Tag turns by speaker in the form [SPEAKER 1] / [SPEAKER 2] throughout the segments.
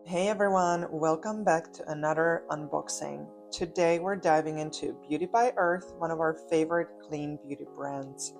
[SPEAKER 1] Hey everyone, welcome back to another unboxing. Today we're diving into Beauty by Earth, one of our favorite clean beauty brands.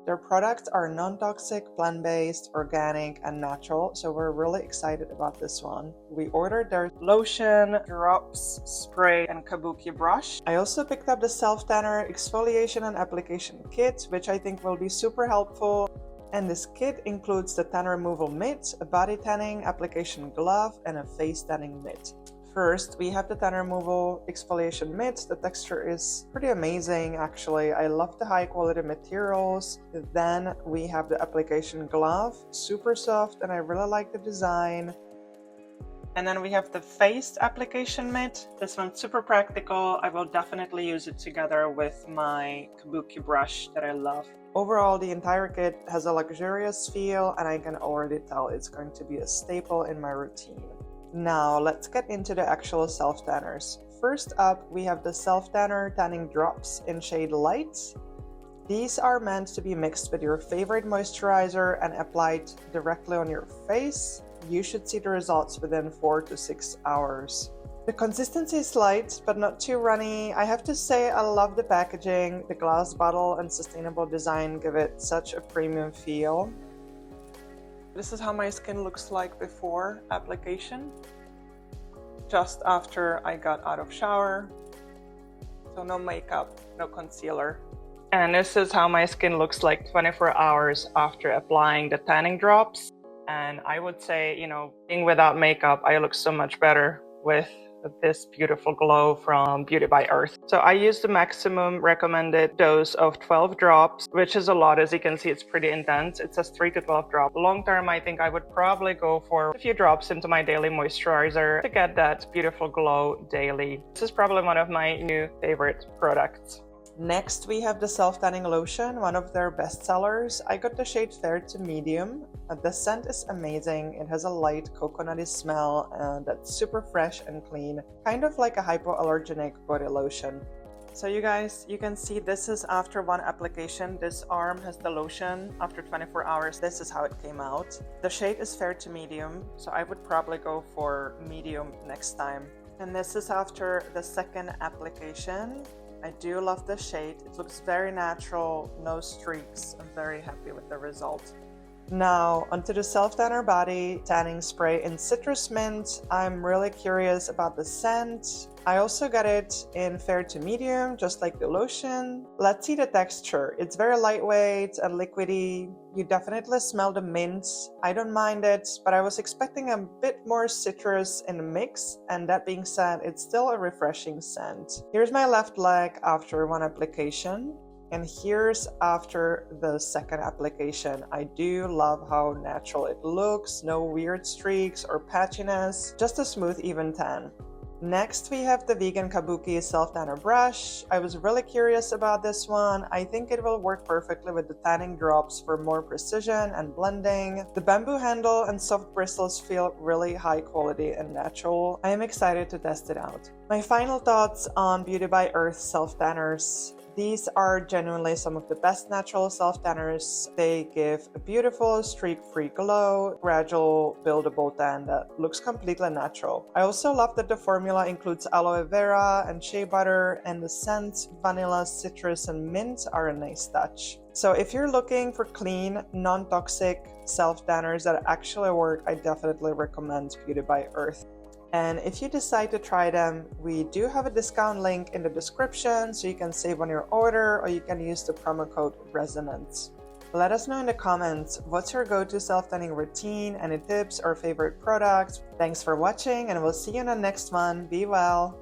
[SPEAKER 1] Their products are non-toxic, plant-based, organic, and natural, so we're really excited about this one. We ordered their lotion, drops, spray, and Kabuki brush. I also picked up the self-tanner Exfoliation and Application Kit, which I think will be super helpful. And this kit includes the tan removal mitt, a body tanning application glove, and a face tanning mitt. First, we have the tan removal exfoliation mitt. The texture is pretty amazing, actually. I love the high quality materials. Then we have the application glove, super soft, and I really like the design. And then we have the face application mitt. This one's super practical. I will definitely use it together with my Kabuki brush that I love. Overall, the entire kit has a luxurious feel, and I can already tell it's going to be a staple in my routine. Now, let's get into the actual self-tanners. First up, we have the self-tanner tanning drops in shade Light. These are meant to be mixed with your favorite moisturizer and applied directly on your face. You should see the results within 4 to 6 hours. The consistency is light, but not too runny. I have to say I love the packaging. The glass bottle and sustainable design give it such a premium feel. This is how my skin looks like before application, just after I got out of shower. So no makeup, no concealer. And this is how my skin looks like 24 hours after applying the tanning drops. And I would say, being without makeup, I look so much better with this beautiful glow from Beauty by Earth. So I use the maximum recommended dose of 12 drops, which is a lot. As you can see, it's pretty intense. It says 3 to 12 drops. Long term, I think I would probably go for a few drops into my daily moisturizer to get that beautiful glow daily. This is probably one of my new favorite products. Next, we have the self-tanning lotion, one of their best sellers. I got the shade Fair to Medium. The scent is amazing. It has a light coconutty smell that's super fresh and clean, kind of like a hypoallergenic body lotion. So you guys, you can see this is after one application. This arm has the lotion. After 24 hours, this is how it came out. The shade is Fair to Medium, so I would probably go for medium next time. And this is after the second application. I do love the shade. It looks very natural, no streaks. I'm very happy with the result. Now, onto the self-tanner body tanning spray in citrus mint. I'm really curious about the scent. I also got it in Fair to Medium, just like the lotion. Let's see the texture. It's very lightweight and liquidy. You definitely smell the mint. I don't mind it, but I was expecting a bit more citrus in the mix, and that being said, it's still a refreshing scent. Here's my left leg after one application. And here's after the second application. I do love how natural it looks, no weird streaks or patchiness, just a smooth, even tan. Next, we have the vegan Kabuki self-tanner brush. I was really curious about this one. I think it will work perfectly with the tanning drops for more precision and blending. The bamboo handle and soft bristles feel really high quality and natural. I am excited to test it out. My final thoughts on Beauty by Earth self-tanners. These are genuinely some of the best natural self-tanners. They give a beautiful streak-free glow, gradual buildable tan that looks completely natural. I also love that the formula includes aloe vera and shea butter, and the scents, vanilla, citrus, and mint are a nice touch. So if you're looking for clean, non-toxic self-tanners that actually work, I definitely recommend Beauty by Earth. And if you decide to try them, we do have a discount link in the description, so you can save on your order, or you can use the promo code RESONANCE. Let us know in the comments, what's your go-to self-tanning routine, any tips or favorite products. Thanks for watching, and we'll see you in the next one. Be well!